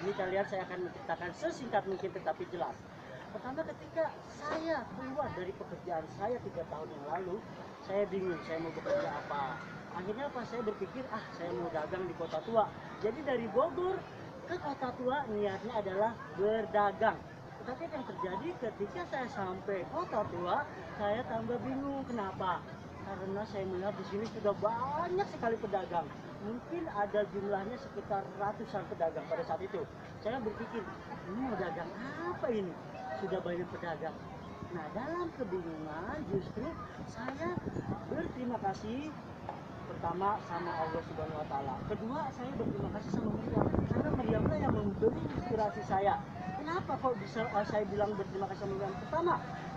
ini kalian saya akan menceritakan sesingkat mungkin tetapi jelas. Pertama, ketika saya keluar dari pekerjaan saya 3 tahun yang lalu, saya bingung saya mau bekerja apa. Akhirnya apa? Saya berpikir, saya mau dagang di Kota Tua. Jadi dari Bogor ke Kota Tua niatnya adalah berdagang. Tetapi yang terjadi ketika saya sampai Kota Tua, saya tambah bingung. Kenapa? Karena saya melihat di sini sudah banyak sekali pedagang. Mungkin ada jumlahnya sekitar ratusan pedagang pada saat itu. Saya berpikir, ini mau dagang apa ini? Sudah banyak pedagang. Nah, dalam kebingungan justru saya berterima kasih pertama sama Allah Subhanahu wa taala. Kedua, saya berterima kasih sama Meriam karena Meriamlah yang memberi inspirasi saya. Kenapa kok bisa saya bilang berterima kasih sama Meriam? Pertama,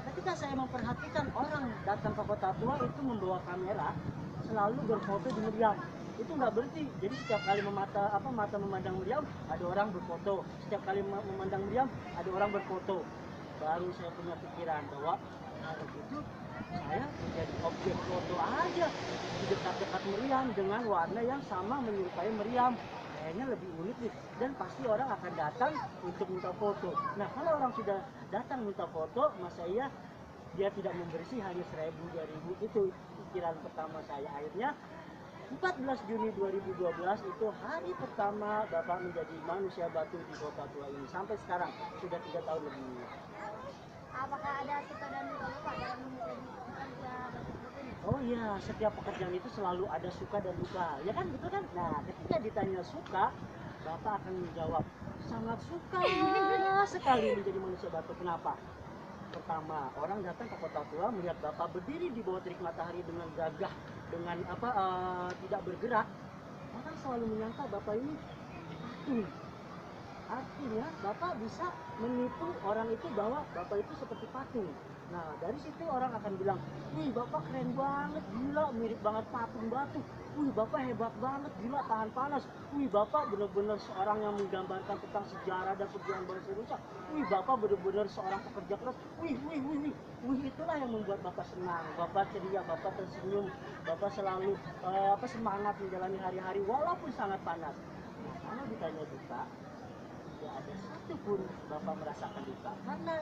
ketika saya memperhatikan orang datang ke Kota Tua itu membawa kamera, selalu berfoto di Meriam. Itu nggak berhenti. Jadi setiap kali mata memandang Meriam, ada orang berfoto. Setiap kali memandang Meriam, ada orang berfoto. Baru saya punya pikiran bahwa kalau gitu saya menjadi objek foto aja di dekat-dekat Meriam dengan warna yang sama menyerupai Meriam. Kayaknya lebih unik nih, dan pasti orang akan datang untuk minta foto. Nah, kalau orang sudah datang minta foto, masa iya dia tidak membersih hanya 1000 2000. Itu pikiran pertama saya. Akhirnya 14 Juni 2012 itu hari pertama Bapak menjadi manusia batu di Kota Tua ini. Sampai sekarang sudah 3 tahun lebih. Apakah ada suka dan duka Bapak dalam menjadi pekerja batik ini? Oh iya, setiap pekerjaan itu selalu ada suka dan duka, ya kan, betul kan? Nah, ketika ditanya suka, Bapak akan menjawab, sangat suka sekali menjadi manusia batu. Kenapa? Pertama, orang datang ke Kota Tua melihat Bapak berdiri di bawah terik matahari dengan gagah, dengan tidak bergerak. Orang selalu menyangka Bapak ini patung. Artinya Bapak bisa menipu orang itu bahwa Bapak itu seperti patung. Nah, dari situ orang akan bilang, wih Bapak keren banget, gila, mirip banget patung batu. Wih Bapak hebat banget, gila, tahan panas. Wih Bapak benar-benar seorang yang menggambarkan tentang sejarah dan perjuangan bangsa Indonesia. Wih Bapak benar-benar seorang pekerja keras. Wih, wih, wih, wih. Wih, itulah yang membuat Bapak senang. Bapak ceria, Bapak tersenyum, Bapak selalu semangat menjalani hari-hari walaupun sangat panas. Nah, kalau ditanya duka, tidak ada satupun Bapak merasakan duka, karena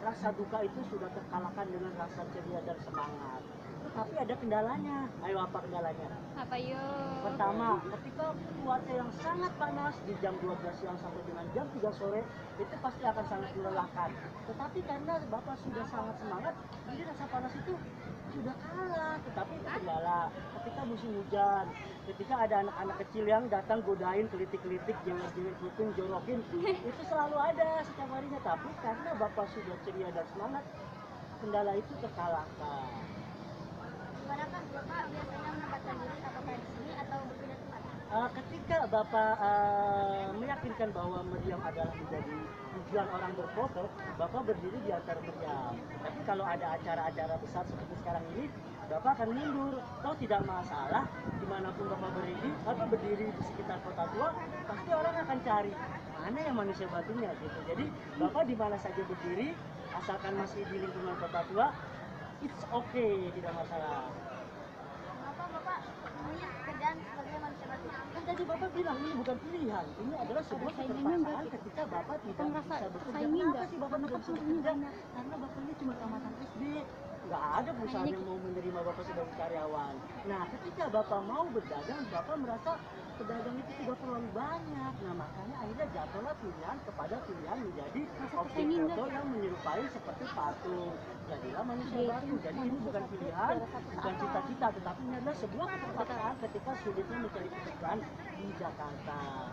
rasa duka itu sudah terkalahkan dengan rasa ceria dan semangat. Tetapi ada kendalanya. Ayo, apa kendalanya? Apa yuk? Pertama, ketika cuaca yang sangat panas di jam 12 siang sampai dengan jam 3 sore, itu pasti akan sangat melelahkan. Tetapi karena Bapak sudah sangat semangat, jadi rasa panas itu sudah kalah. Tetapi itu kendala. Ketika musim hujan, ketika ada anak-anak kecil yang datang godain, kelitik-kelitik, jenggot-jenggot kuping, jorokin, itu selalu ada setiap harinya. Tapi karena Bapak sudah ceria dan semangat, kendala itu terkalahkan. Dimanakah Bapak biasanya menempatkan diri, apakah di sini atau berpindah tempat? Ketika Bapak meyakinkan bahwa Meriam adalah menjadi tujuan orang berfoto, Bapak berdiri di antara Meriam. Tapi kalau ada acara-acara besar seperti sekarang ini, Bapak akan mundur. Toh tidak masalah, dimanapun Bapak berdiri di sekitar Kota Tua, pasti orang akan cari mana yang manusia batunya gitu. Jadi Bapak di mana saja berdiri, asalkan masih di lingkungan Kota Tua, it's okay, tidak masalah. Mengapa Bapak memilih pekerjaan sebagai manusia batu? Kan tadi Bapak bilang ini bukan pilihan, ini adalah sebuah keterpaksaan ketika Bapak tidak bisa bekerja. Kenapa sih Bapak tidak bisa bekerja? Karena Bapak ini cuma tamatan SD, nggak ada perusahaan yang mau menerima Bapak sebagai karyawan. Nah, ketika Bapak mau berdagang, Bapak merasa pedagang itu sudah terlalu banyak. Nah, makanya akhirnya jatuhlah pilihan kepada pilihan menjadi objek foto yang menyerupai seperti patung. Jadilah manusia batu. Jadi ini bukan pilihan, bukan cita-cita, tetapi ini adalah sebuah keterpaksaan ketika sulitnya mencari pekerjaan di Jakarta.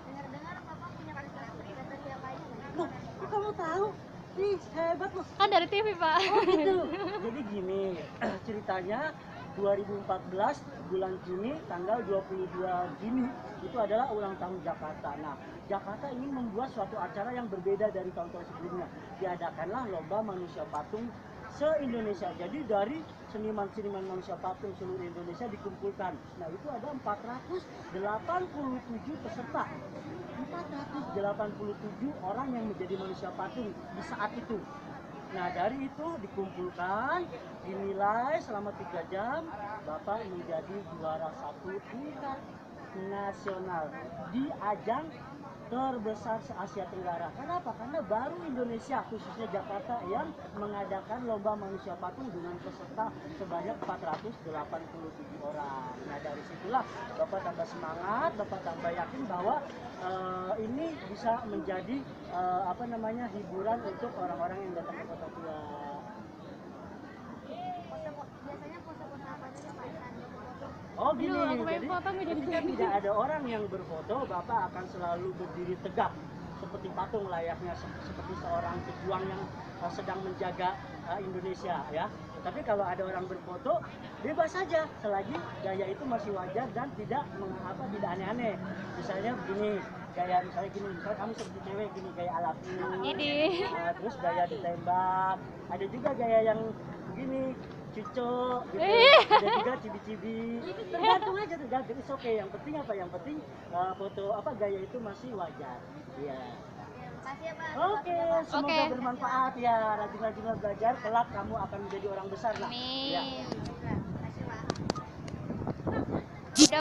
Dengar-dengar Bapak punya karakter dari yang lain. Loh, kok kamu tahu? Ih, hebat loh. Kan dari TV Pak. Oh gitu. Jadi gini, ceritanya 2014 bulan Juni tanggal 22 Juni itu adalah ulang tahun Jakarta. Nah, Jakarta ingin membuat suatu acara yang berbeda dari tahun-tahun sebelumnya. Diadakanlah lomba manusia patung se-Indonesia. Jadi dari seniman-seniman manusia patung seluruh Indonesia dikumpulkan. Nah, itu ada 487 peserta. 487 orang yang menjadi manusia patung di saat itu. Nah, dari itu dikumpulkan, dinilai selama 3 jam, Bapak menjadi juara 1 tingkat nasional di ajang terbesar se-Asia Tenggara. Kenapa? Karena baru Indonesia, khususnya Jakarta, yang mengadakan lomba manusia patung dengan peserta sebanyak 487 orang. Nah, dari situlah Bapak tambah semangat, Bapak tambah yakin bahwa ini bisa menjadi hiburan untuk orang-orang yang datang ke Kota Tua. Biasanya pose-pose apa aja Pak saat berfoto? Oh gini, Aduh, aku pengen jadi foto nggak ketika jadi-jadi. tidak ada orang yang berfoto, Bapak akan selalu berdiri tegap seperti patung layaknya seperti seorang pejuang yang sedang menjaga Indonesia ya. Tapi kalau ada orang berfoto, bebas saja selagi gaya itu masih wajar dan tidak tidak aneh-aneh. Misalnya begini, gaya misalnya gini, misalnya kamu seperti cewek gini gaya Alafin. Ini. Terus gaya ditembak. Ada juga gaya yang begini, cucok gitu. Ada juga cibi-cibi. Tergantung aja, tergantung. It's okay. Yang penting apa? Yang penting foto gaya itu masih wajar. Iya. Makasih ya Pak. Oke, semoga Oke. bermanfaat ya. Rajin-rajin belajar, kelak kamu akan menjadi orang besar lah. Amin. Ya.